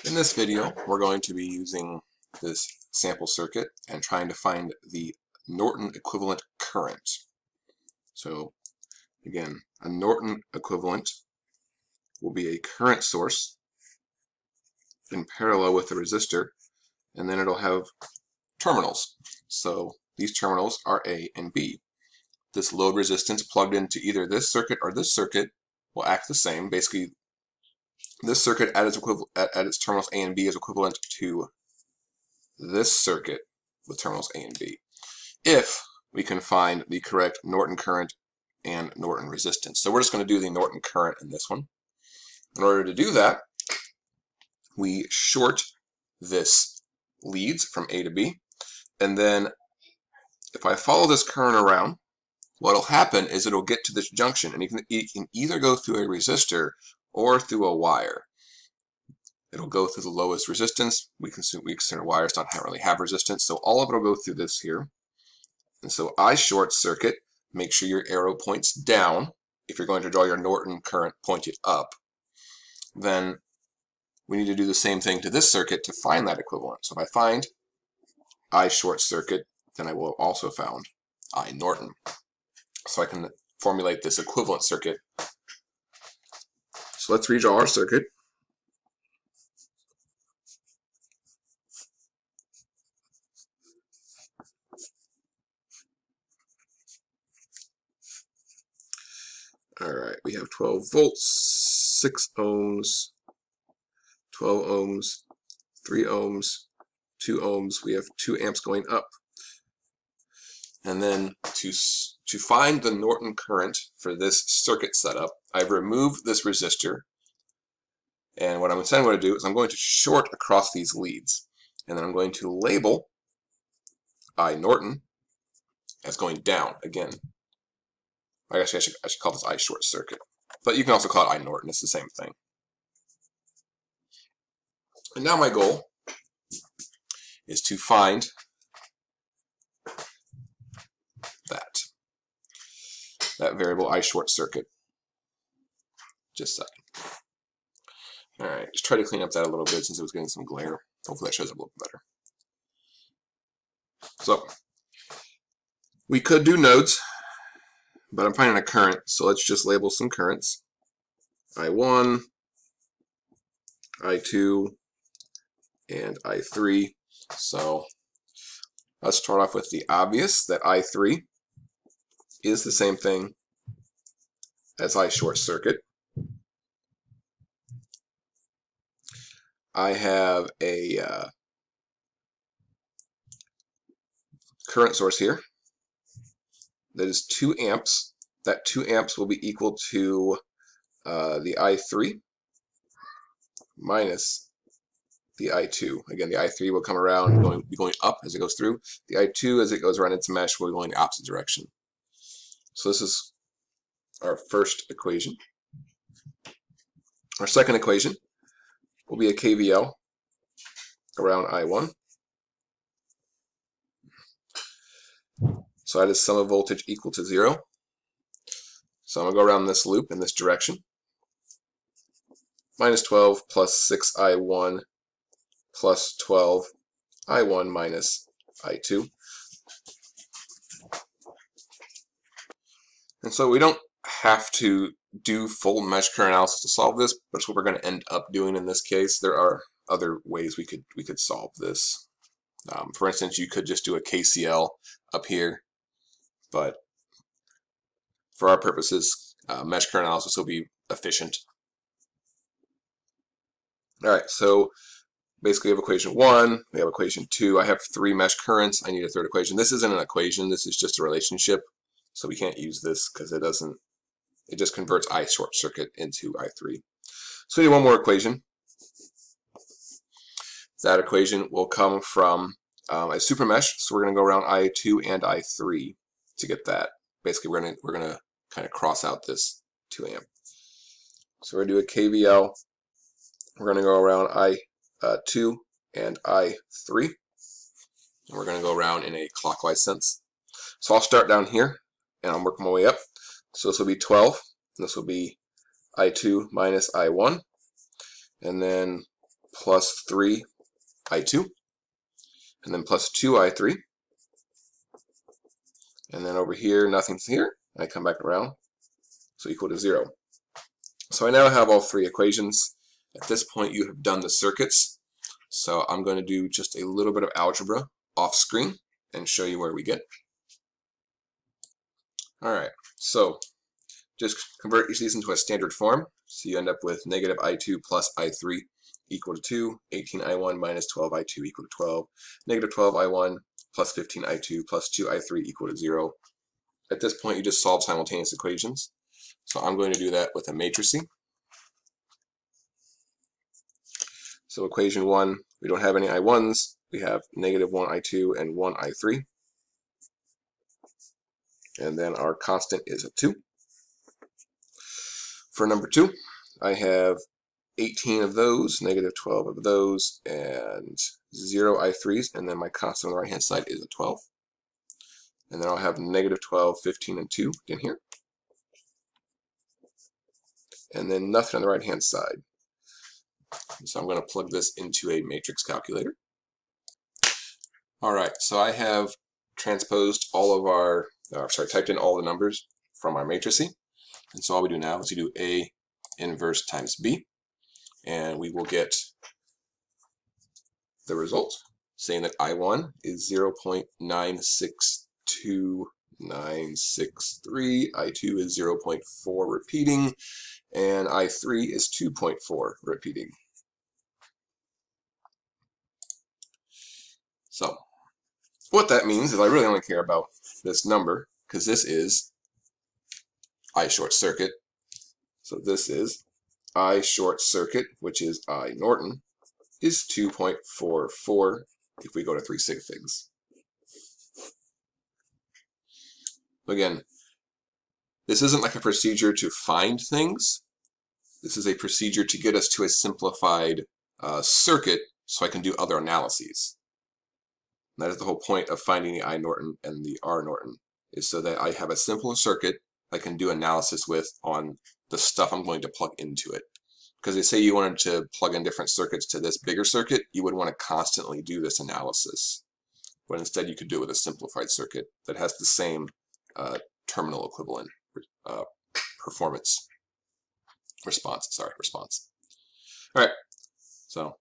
In this video, we're going to be using this sample circuit and trying to find the Norton equivalent current. So again, a Norton equivalent will be a current source in parallel with the resistor, and then it'll have terminals. So these terminals are A and B. This load resistance plugged into either this circuit or this circuit will act the same. Basically, this circuit at its terminals A and B is equivalent to this circuit with terminals A and B, if we can find the correct Norton current and Norton resistance. So we're just going to do the Norton current in this one. In order to do that, we short this leads from A to B, and then if I follow this current around, what'll happen is it'll get to this junction, and it can either go through a resistor or through a wire. It'll go through the lowest resistance. We consider wires not really have resistance, so all of it will go through this here. And so I short circuit. Make sure your arrow points down. If you're going to draw your Norton current, point it up. Then we need to do the same thing to this circuit to find that equivalent. So if I find I short circuit, then I will have also found I Norton. So I can formulate this equivalent circuit. So let's redraw our circuit. Alright, we have 12 volts, 6 ohms, 12 ohms, 3 ohms, 2 ohms. We have 2 amps going up. And then to find the Norton current for this circuit setup, I've removed this resistor. And what I'm going to do is I'm going to short across these leads. And then I'm going to label I Norton as going down again. I guess I should call this I short circuit. But you can also call it I Norton. It's the same thing. And now my goal is to find that variable I short circuit. Just a second. Alright, just try to clean up that a little bit since it was getting some glare. Hopefully that shows up a little better. So, we could do nodes, but I'm finding a current, so let's just label some currents. I1, I2, and I3. So let's start off with the obvious, that I3 is the same thing as I short circuit. I have a current source here that is 2 amps. That 2 amps will be equal to the I3 minus the I2. Again, the I3 will come around, be going up as it goes through. The I2, as it goes around its mesh, will be going the opposite direction. So this is our first equation. Our second equation will be a KVL around I1. So that is sum of voltage equal to 0. So I'm going to go around this loop in this direction. Minus 12 plus 6I1 plus 12I1 minus I2. And so we don't have to do full mesh current analysis to solve this, but it's what we're going to end up doing in this case. There are other ways we could solve this. For instance, you could just do a KCL up here, but for our purposes, mesh current analysis will be efficient. Alright, so basically we have equation 1, we have equation 2, I have 3 mesh currents, I need a third equation. This isn't an equation, this is just a relationship, so we can't use this because it just converts I short circuit into I3. So we need one more equation. That equation will come from a super mesh, so we're going to go around I2 and I3 to get that. Basically, we're going to kind of cross out this 2 amp. So we're going to do a KVL. We're going to go around I2 and I3, and we're going to go around in a clockwise sense. So I'll start down here, and I'll work my way up. So this will be 12, and this will be I2 minus I1, and then plus 3i2, and then plus 2i3, and then over here nothing's here, and I come back around, so equal to 0. So I now have all three equations. At this point you have done the circuits, so I'm going to do just a little bit of algebra off screen and show you where we get. Alright, so just convert each of these into a standard form. So you end up with negative I2 plus I3 equal to 2, 18I1 minus 12I2 equal to 12, negative 12I1 plus 15I2 plus 2I3 equal to 0. At this point you just solve simultaneous equations. So I'm going to do that with a matrice. So equation 1, we don't have any I1s. We have negative 1I2 and 1I3. And then our constant is a 2. For number 2, I have 18 of those, negative 12 of those, and 0 I3s, and then my constant on the right-hand side is a 12. And then I'll have negative 12, 15, and 2 in here. And then nothing on the right-hand side. So I'm going to plug this into a matrix calculator. Alright, so I have transposed all of our, typed in all the numbers from our matrice. And so all we do now is we do A inverse times B, and we will get the result saying that I1 is 0.962963, I2 is 0.4 repeating, and I3 is 2.4 repeating. So what that means is I really only care about this number because this is I short circuit. So this is I short circuit, which is I Norton, is 2.44 if we go to 3 sig figs. Again, this isn't like a procedure to find things. This is a procedure to get us to a simplified circuit so I can do other analyses. And that is the whole point of finding the I Norton and the R Norton, is so that I have a simpler circuit I can do analysis with on the stuff I'm going to plug into it. Because they say you wanted to plug in different circuits to this bigger circuit, you would want to constantly do this analysis. But instead you could do it with a simplified circuit that has the same terminal equivalent response. All right, so